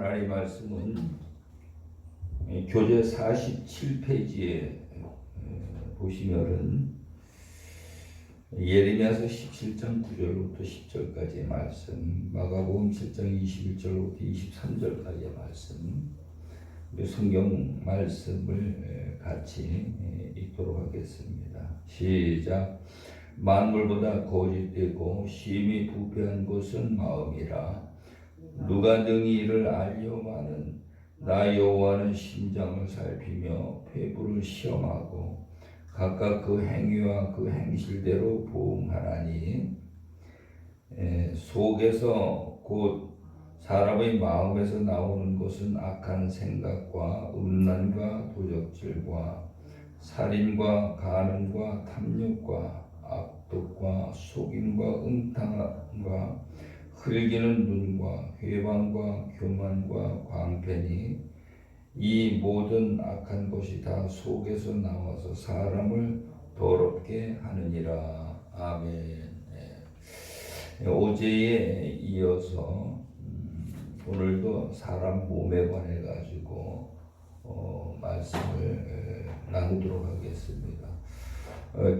하나님의 말씀은 교재 47페이지에 보시면은 예레미야서 17장 9절부터 10절까지의 말씀, 마가복음 7장 21절부터 23절까지의 말씀, 성경 말씀을 같이 읽도록 하겠습니다. 시작. 만물보다 거짓되고 심히 부패한 것은 마음이라. 누가 능히 이를 알려마는. 나 여호와는 심장을 살피며 폐부를 시험하고 각각 그 행위와 그 행실대로 보응하나니. 속에서 곧 사람의 마음에서 나오는 것은 악한 생각과 음란과 도적질과 살인과 간음과 탐욕과 악독과 속임과 음탕함과 흘기는 눈과 회방과 교만과 광패니 이 모든 악한 것이 다 속에서 나와서 사람을 더럽게 하느니라. 아멘. 어제에 이어서 오늘도 사람 몸에 관해 가지고 말씀을 나누도록 하겠습니다.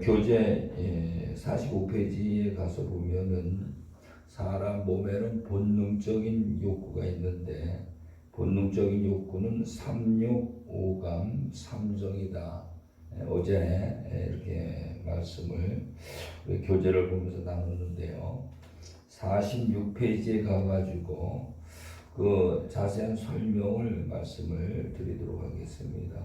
교재 45페이지에 가서 보면은 사람 몸에는 본능적인 욕구가 있는데 본능적인 욕구는 삼육, 오감, 삼정이다. 어제 이렇게 말씀을 교재를 보면서 나누는데요. 46페이지에 가가지고 그 자세한 설명을 말씀을 드리도록 하겠습니다.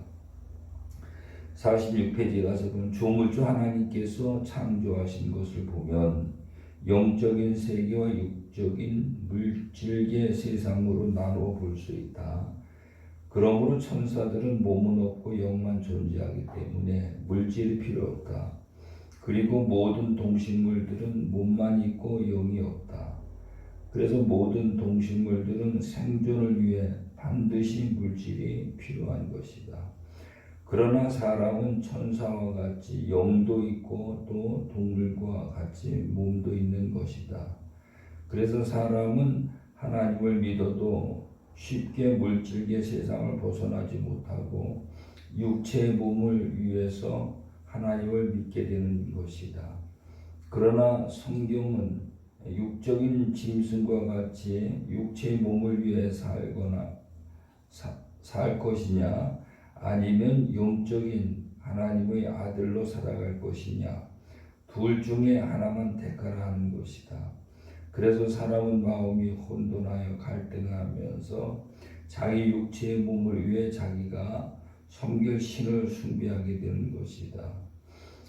46페이지에 가서 보면 조물주 하나님께서 창조하신 것을 보면 영적인 세계와 육적인 물질계 세상으로 나누어 볼 수 있다. 그러므로 천사들은 몸은 없고 영만 존재하기 때문에 물질이 필요 없다. 그리고 모든 동식물들은 몸만 있고 영이 없다. 그래서 모든 동식물들은 생존을 위해 반드시 물질이 필요한 것이다. 그러나 사람은 천사와 같이 영도 있고 또 동물과 같이 몸도 있는 것이다. 그래서 사람은 하나님을 믿어도 쉽게 물질계 세상을 벗어나지 못하고 육체의 몸을 위해서 하나님을 믿게 되는 것이다. 그러나 성경은 육적인 짐승과 같이 육체의 몸을 위해 살거나 살 것이냐 아니면 영적인 하나님의 아들로 살아갈 것이냐 둘 중에 하나만 택하라 하는 것이다. 그래서 사람은 마음이 혼돈하여 갈등하면서 자기 육체의 몸을 위해 자기가 섬길 신을 숭배하게 되는 것이다.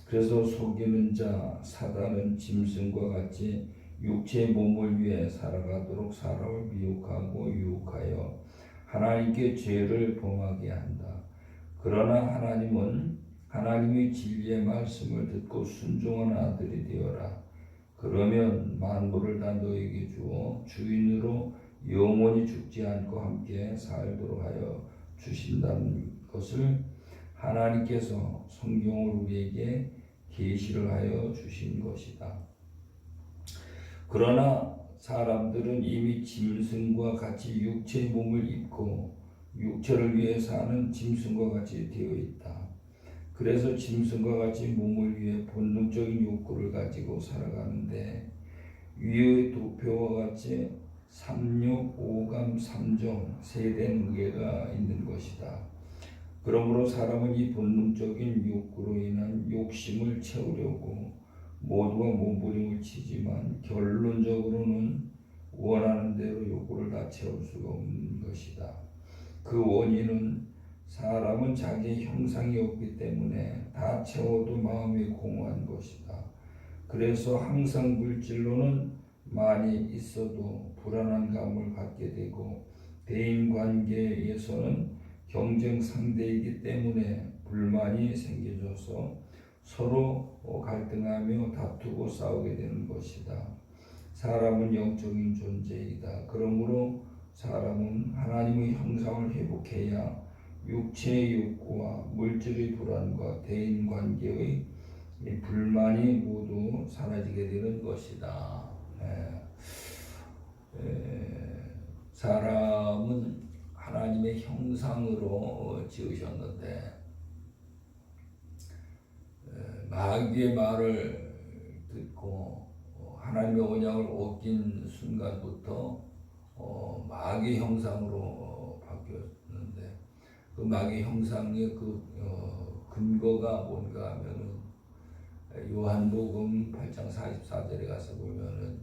그래서 속이는 자 사단은 짐승과 같이 육체의 몸을 위해 살아가도록 사람을 미혹하고 유혹하여 하나님께 죄를 범하게 한다. 그러나 하나님은 하나님의 진리의 말씀을 듣고 순종한 아들이 되어라. 그러면 만물을 다 너에게 주어 주인으로 영원히 죽지 않고 함께 살도록 하여 주신다는 것을 하나님께서 성경을 우리에게 계시를 하여 주신 것이다. 그러나 사람들은 이미 짐승과 같이 육체의 몸을 입고 육체를 위해 사는 짐승과 같이 되어 있다. 그래서 짐승과 같이 몸을 위해 본능적인 욕구를 가지고 살아가는데 위의 도표와 같이 삼육, 오감, 삼정, 세대 무게가 있는 것이다. 그러므로 사람은 이 본능적인 욕구로 인한 욕심을 채우려고 모두가 몸부림을 치지만 결론적으로는 원하는 대로 욕구를 다 채울 수가 없는 것이다. 그 원인은 사람은 자기의 형상이 없기 때문에 다 채워도 마음이 공허한 것이다. 그래서 항상 물질로는 많이 있어도 불안한 감을 갖게 되고 대인관계에서는 경쟁 상대이기 때문에 불만이 생겨져서 서로 갈등하며 다투고 싸우게 되는 것이다. 사람은 영적인 존재이다. 그러므로 사람은 하나님의 형상을 회복해야 육체의 욕구와 물질의 불안과 대인관계의 불만이 모두 사라지게 되는 것이다. 사람은 하나님의 형상으로 지으셨는데 마귀의 말을 듣고 하나님의 언약을 어긴 순간부터 마귀의 형상으로 바뀌었는데 그 마귀의 형상의 근거가 뭔가 하면은 요한복음 8장 44절에 가서 보면은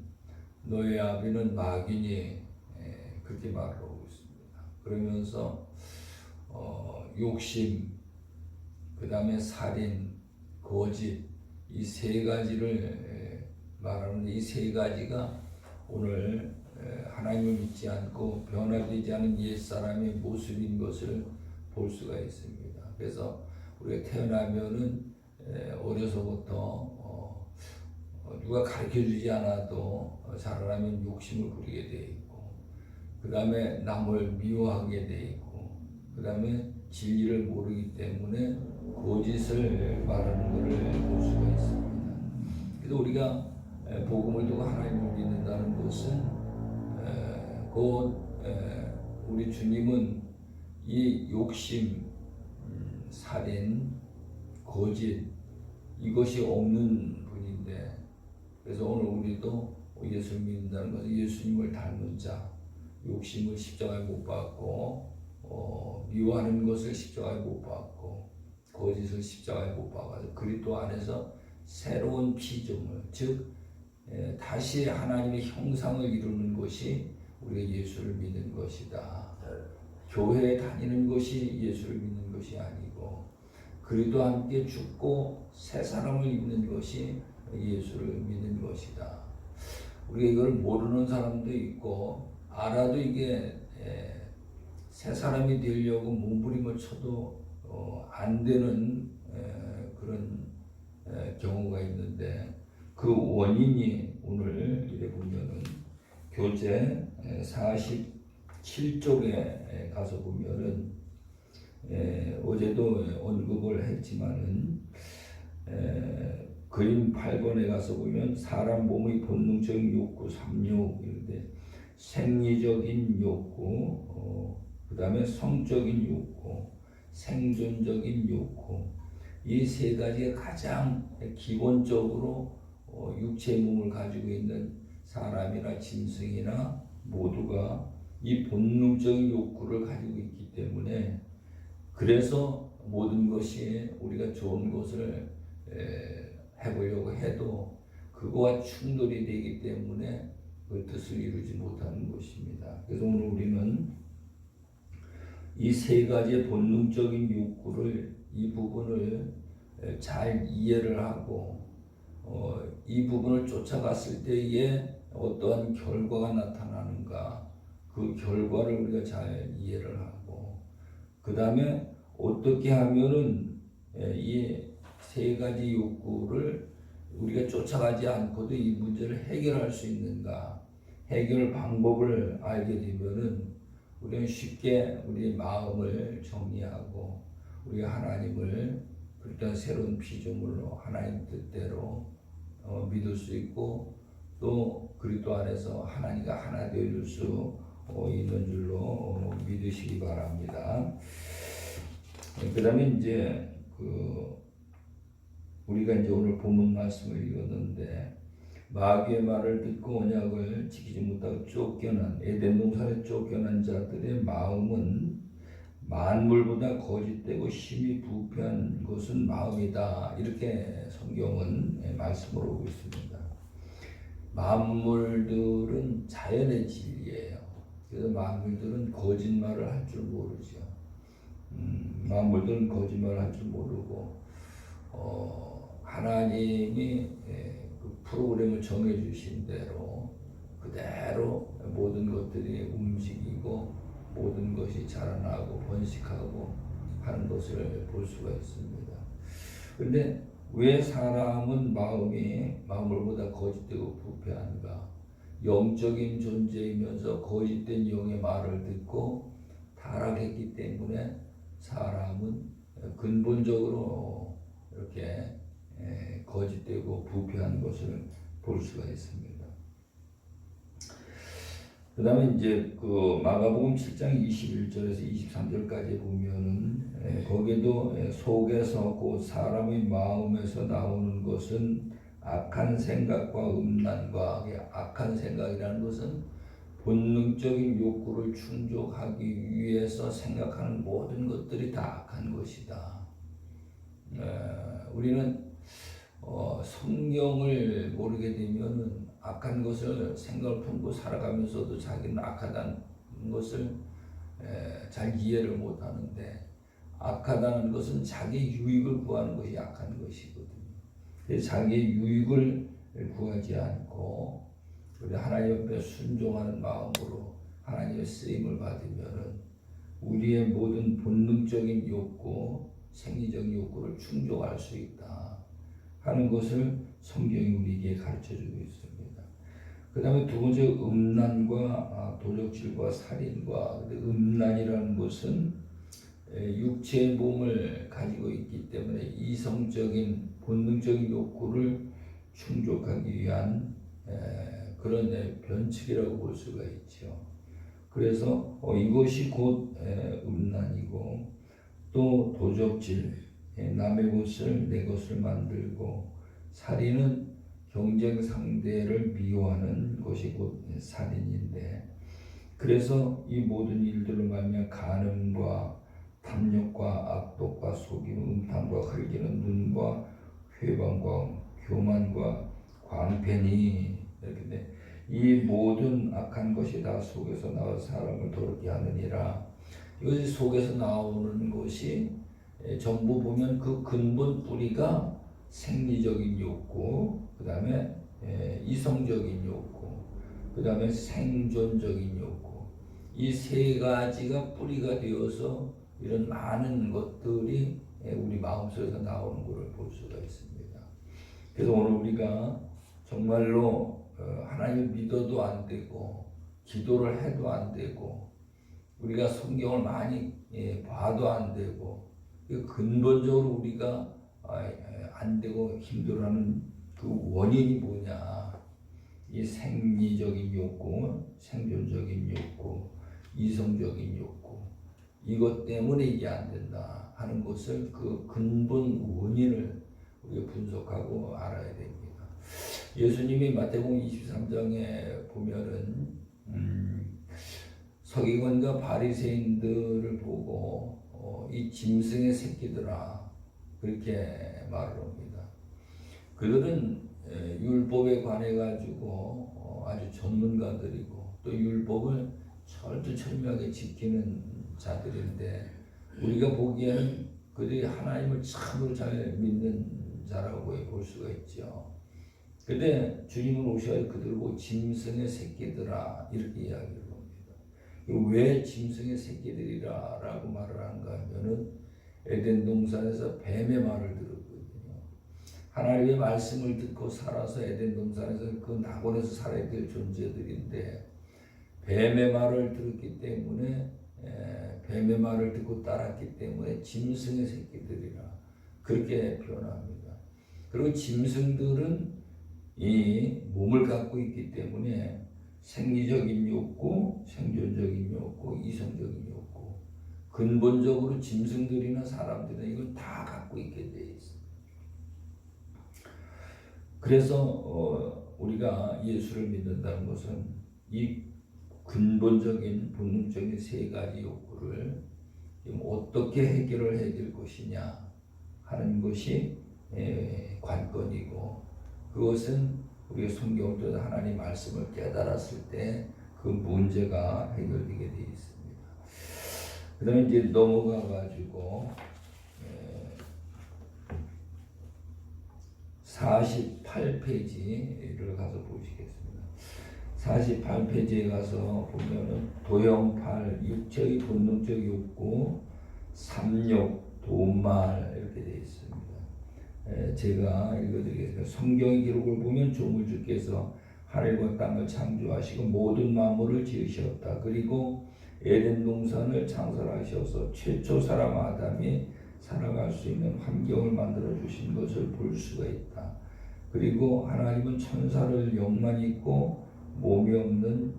너의 아비는 마귀니 그렇게 말하고 있습니다. 그러면서 욕심, 그 다음에 살인, 거짓 이 세 가지를 말하는데 이 세 가지가 오늘 하나님을 믿지 않고 변화되지 않은 옛사람의 모습인 것을 볼 수가 있습니다. 그래서 우리가 태어나면은 어려서부터 누가 가르쳐주지 않아도 자라나면 욕심을 부리게 돼 있고 그 다음에 남을 미워하게 돼 있고 그 다음에 진리를 모르기 때문에 거짓을 말하는 것을 볼 수가 있습니다. 그래서 우리가 복음을 두고 하나님을 믿는다는 것은 곧 우리 주님은 이 욕심, 살인, 거짓 이것이 없는 분인데 그래서 오늘 우리도 예수를 믿는다는 것은 예수님을 닮은 자, 욕심을 십자가에 못 박고 미워하는 것을 십자가에 못 박고 거짓을 십자가에 못 박아서 그리스도 안에서 새로운 피조물 즉 다시 하나님의 형상을 이루는 것이 우리가 예수를 믿는 것이다. 교회에 다니는 것이 예수를 믿는 것이 아니고 그리스도와 함께 죽고 새 사람을 입는 것이 예수를 믿는 것이다. 우리가 이걸 모르는 사람도 있고 알아도 이게 새 사람이 되려고 몸부림을 쳐도 안 되는 그런 경우가 있는데 그 원인이 오늘 이래 보면은 교재 47쪽에 가서 보면은 어제도 언급을 했지만은 그림 8번에 가서 보면 사람 몸의 본능적인 욕구 3욕 이런데 생리적인 욕구 그 다음에 성적인 욕구 생존적인 욕구 이 세 가지가 가장 기본적으로 육체의 몸을 가지고 있는 사람이나 짐승이나 모두가 이 본능적인 욕구를 가지고 있기 때문에 그래서 모든 것이 우리가 좋은 것을 해보려고 해도 그거와 충돌이 되기 때문에 그 뜻을 이루지 못하는 것입니다. 그래서 오늘 우리는 이 세 가지의 본능적인 욕구를 이 부분을 잘 이해를 하고 이 부분을 쫓아갔을 때에 어떠한 결과가 나타나는가 그 결과를 우리가 잘 이해를 하고 그 다음에 어떻게 하면은 이 세 가지 욕구를 우리가 쫓아가지 않고도 이 문제를 해결할 수 있는가 해결 방법을 알게 되면은 우리는 쉽게 우리의 마음을 정리하고 우리가 하나님을 그러니까 새로운 피조물로 하나님 뜻대로 믿을 수 있고 또 그리스도 안에서 하나님과 하나 되어줄 수 있는 줄로 믿으시기 바랍니다. 그 다음에 이제 우리가 이제 오늘 본문 말씀을 읽었는데 마귀의 말을 듣고 언약을 지키지 못하고 쫓겨난 에덴 동산에 쫓겨난 자들의 마음은 만물보다 거짓되고 힘이 부패한 것은 마음이다. 이렇게 성경은 말씀을 하고 있습니다. 만물들은 자연의 진리예요. 그래서 만물들은 거짓말을 할 줄 모르죠. 만물들은 거짓말을 할 줄 모르고 하나님이 그 프로그램을 정해주신 대로 그대로 모든 것들이 움직이고 모든 것이 자라나고 번식하고 하는 것을 볼 수가 있습니다. 그런데 왜 사람은 마음이 만물보다 거짓되고 부패한가? 영적인 존재이면서 거짓된 영의 말을 듣고 타락했기 때문에 사람은 근본적으로 이렇게 거짓되고 부패한 것을 볼 수가 있습니다. 그다음에 이제 그 마가복음 7장 21절에서 23절까지 보면은 거기도 속에서 그 사람의 마음에서 나오는 것은 악한 생각과 음란과, 악한 생각이라는 것은 본능적인 욕구를 충족하기 위해서 생각하는 모든 것들이 다 악한 것이다. 우리는 성경을 모르게 되면은 악한 것을 생각을 품고 살아가면서도 자기는 악하다는 것을 잘 이해를 못하는데, 악하다는 것은 자기 유익을 구하는 것이 악한 것이거든요. 그래서 자기 유익을 구하지 않고 우리 하나님 앞에 순종하는 마음으로 하나님의 쓰임을 받으면은 우리의 모든 본능적인 욕구, 생리적인 욕구를 충족할 수 있다 하는 것을 성경이 우리에게 가르쳐주고 있습니다. 그 다음에 두 번째, 음란과 도적질과 살인과. 음란이라는 것은 육체의 몸을 가지고 있기 때문에 이성적인 본능적인 욕구를 충족하기 위한 그런 변칙이라고 볼 수가 있죠. 그래서 이것이 곧 음란이고, 또 도적질, 남의 것을 내 것을 만들고, 살인은 경쟁 상대를 미워하는 것이 곧 살인인데, 그래서 이 모든 일들로 말미암아 간음과 탐욕과 악독과 속임, 음탕과 흘기는 눈과 회방과 교만과 광팬이, 이렇게 이 모든 악한 것이 다 속에서 나와 사람을 더럽게 하느니라. 이것이 속에서 나오는 것이 전부 보면 그 근본 뿌리가 생리적인 욕구, 그 다음에 이성적인 욕구, 그 다음에 생존적인 욕구, 이 세 가지가 뿌리가 되어서 이런 많은 것들이 우리 마음속에서 나오는 것을 볼 수가 있습니다. 그래서 오늘 우리가 정말로 하나님을 믿어도 안 되고, 기도를 해도 안 되고, 우리가 성경을 많이 봐도 안 되고, 근본적으로 우리가 안 되고 힘들어하는 그 원인이 뭐냐? 이 생리적인 욕구, 생존적인 욕구, 이성적인 욕구, 이것 때문에 이게 안 된다 하는 것을, 그 근본 원인을 우리가 분석하고 알아야 됩니다. 예수님이 마태복음 23장에 보면은 서기관과 바리새인들을 보고 이 짐승의 새끼들아, 그렇게 말을 합니다. 그들은 율법에 관해 가지고 아주 전문가들이고, 또 율법을 철두철미하게 지키는 자들인데, 우리가 보기에는 그들이 하나님을 참으로 잘 믿는 자라고 볼 수가 있죠. 근데 주님은 오셔야 그들을 보고 짐승의 새끼들아, 이렇게 이야기를 합니다. 왜 짐승의 새끼들이라 라고 말을 하는가 하면은, 에덴 동산에서 뱀의 말을 들었거든요. 하나님의 말씀을 듣고 살아서 에덴 동산에서 그 낙원에서 살아야 될 존재들인데, 뱀의 말을 들었기 때문에, 뱀의 말을 듣고 따랐기 때문에 짐승의 새끼들이라 그렇게 표현합니다. 그리고 짐승들은 이 몸을 갖고 있기 때문에 생리적인 욕구, 생존적인 욕구, 이성적인 욕구, 근본적으로 짐승들이나 사람들은 이걸 다 갖고 있게 돼 있습니다. 그래서 우리가 예수를 믿는다는 것은 이 근본적인 본능적인 세 가지 욕구를 어떻게 해결을 해야 될 것이냐 하는 것이 관건이고, 그것은 우리가 성경을 통해 하나님 말씀을 깨달았을 때 그 문제가 해결되게 되어 있습니다. 그 다음에 이제 넘어가 가지고 48페이지를 가서 보시겠습니다. 48페이지에 가서 보면은 도형8, 육체의 본능적 욕구, 삼욕, 도말, 이렇게 되어 있습니다. 제가 읽어드리겠습니다. 성경의 기록을 보면 조물주께서 하늘과 땅을 창조하시고 모든 만물을 지으셨다. 그리고 에덴 동산을 창설하셔서 최초 사람 아담이 살아갈 수 있는 환경을 만들어 주신 것을 볼 수가 있다. 그리고 하나님은 천사를 영만 있고 몸이 없는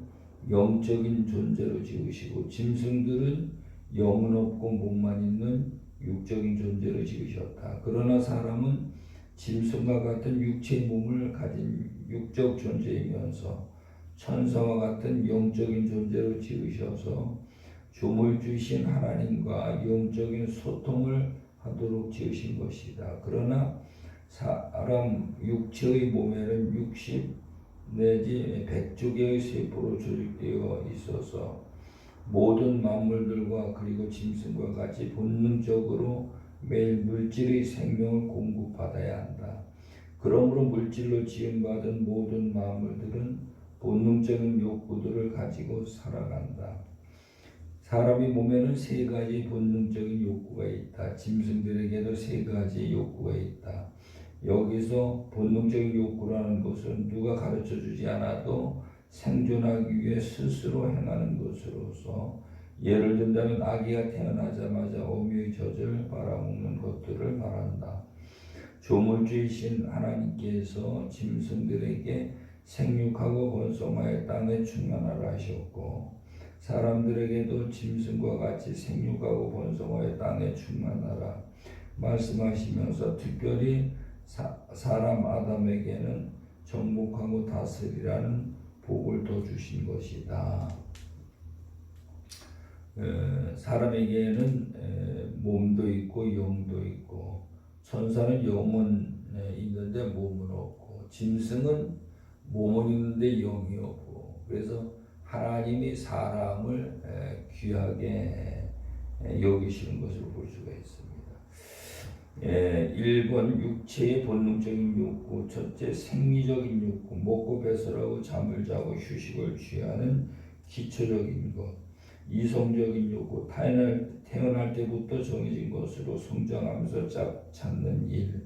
영적인 존재로 지으시고 짐승들은 영은 없고 몸만 있는 육적인 존재로 지으셨다. 그러나 사람은 짐승과 같은 육체의 몸을 가진 육적 존재이면서 천사와 같은 영적인 존재로 지으셔서 조물주신 하나님과 영적인 소통을 하도록 지으신 것이다. 그러나 사람 육체의 몸에는 60 내지 100조 개의 세포로 조직되어 있어서 모든 만물들과 그리고 짐승과 같이 본능적으로 매일 물질의 생명을 공급받아야 한다. 그러므로 물질로 지음받은 모든 만물들은 본능적인 욕구들을 가지고 살아간다. 사람의 몸에는 세 가지 본능적인 욕구가 있다. 짐승들에게도 세 가지 욕구가 있다. 여기서 본능적인 욕구라는 것은 누가 가르쳐 주지 않아도 생존하기 위해 스스로 행하는 것으로서, 예를 든다면 아기가 태어나자마자 어미의 젖을 빨아먹는 것들을 말한다. 조물주이신 하나님께서 짐승들에게 생육하고 번성하여 땅에 충만하라 하셨고, 사람들에게도 짐승과 같이 생육하고 번성하여 땅에 충만하라 말씀하시면서 특별히 사람 아담에게는 정복하고 다스리라는 복을 더 주신 것이다. 사람에게는 몸도 있고 영도 있고, 천사는 영은 있는데 몸은 없고, 짐승은 몸은 있는데 영이 없고, 그래서 하나님이 사람을 귀하게 여기시는 것을 볼 수가 있습니다. 1번 육체의 본능적인 욕구. 첫째, 생리적인 욕구, 먹고 배설하고 잠을 자고 휴식을 취하는 기초적인 것. 이성적인 욕구, 태어날 때부터 정해진 것으로 성장하면서 찾는 일.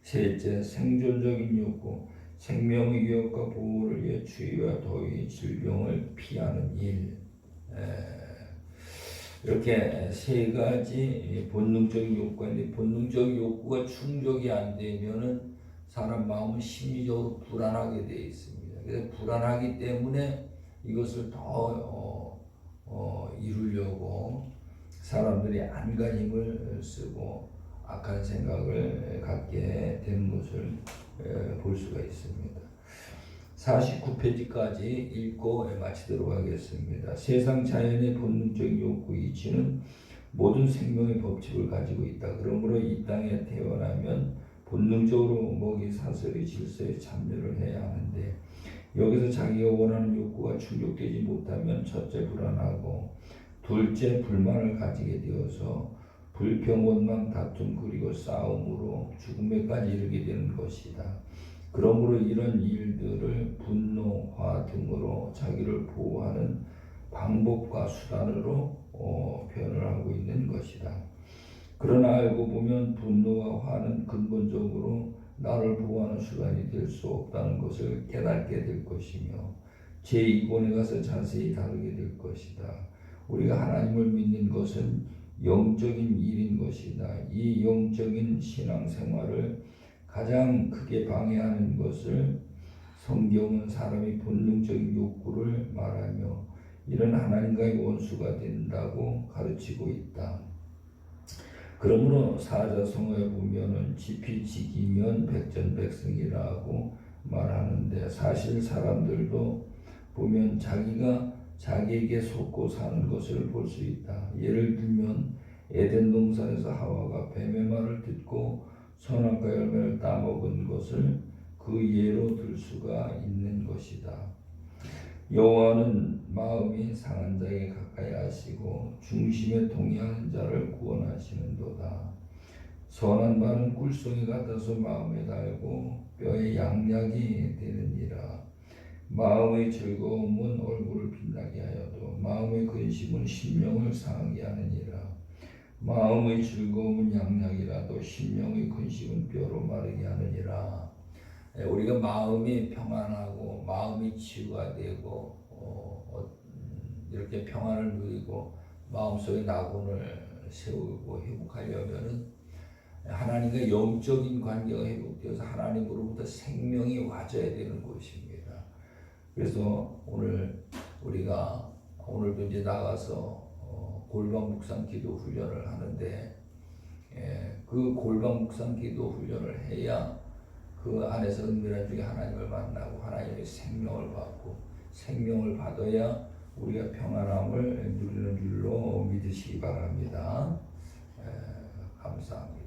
셋째, 생존적인 욕구, 생명의 위협과 보호를 위해 추위와 더위, 질병을 피하는 일. 이렇게 세 가지 본능적인 욕구가 있는데, 본능적인 욕구가 충족이 안 되면은 사람 마음은 심리적으로 불안하게 되어 있습니다. 그래서 불안하기 때문에 이것을 더 이루려고 사람들이 안간 힘을 쓰고 악한 생각을 갖게 되는 것을 볼 수가 있습니다. 49페이지까지 읽고 마치도록 하겠습니다. 세상 자연의 본능적인 욕구 이치는 모든 생명의 법칙을 가지고 있다. 그러므로 이 땅에 태어나면 본능적으로 먹이 사슬의 질서에 참여를 해야 하는데, 여기서 자기가 원하는 욕구가 충족되지 못하면 첫째 불안하고, 둘째 불만을 가지게 되어서 불평, 원망, 다툼 그리고 싸움으로 죽음에까지 이르게 되는 것이다. 그러므로 이런 일들을 분노, 화 등으로 자기를 보호하는 방법과 수단으로 표현을 하고 있는 것이다. 그러나 알고 보면 분노와 화는 근본적으로 나를 보호하는 수단이 될 수 없다는 것을 깨닫게 될 것이며, 제2권에 가서 자세히 다루게 될 것이다. 우리가 하나님을 믿는 것은 영적인 일인 것이다. 이 영적인 신앙생활을 가장 크게 방해하는 것을 성경은 사람이 본능적인 욕구를 말하며 이런 하나님과의 원수가 된다고 가르치고 있다. 그러므로 사자성어에 보면은 지피지기면 백전백승이라고 말하는데, 사실 사람들도 보면 자기가 자기에게 속고 사는 것을 볼 수 있다. 예를 들면 에덴 동산에서 하와가 뱀의 말을 듣고 선악과 열매를 따먹은 것을 그 예로 들 수가 있는 것이다. 여호와는 마음이 상한 자에게 가까이 하시고 중심에 동의하는 자를 구원하시는도다. 선한 말은 꿀송이 같아서 마음에 달고 뼈에 양약이 되느니라. 마음의 즐거움은 얼굴을 빛나게 하여도 마음의 근심은 심령을 상하게 하느니라. 마음의 즐거움은 양약이라도 심령의 근심은 뼈로 마르게 하느니라. 우리가 마음이 평안하고 마음이 치유가 되고 이렇게 평안을 누리고 마음속에 낙원을 세우고 회복하려면은 하나님과 영적인 관계가 회복되어서 하나님으로부터 생명이 와줘야 되는 것입니다. 그래서 오늘 우리가 오늘도 이제 나가서 골방 묵상 기도 훈련을 하는데 그 골방 묵상 기도 훈련을 해야 그 안에서 은밀한 중에 하나님을 만나고 하나님의 생명을 받고 생명을 받아야 우리가 평안함을 누리는 줄로 믿으시기 바랍니다. 감사합니다.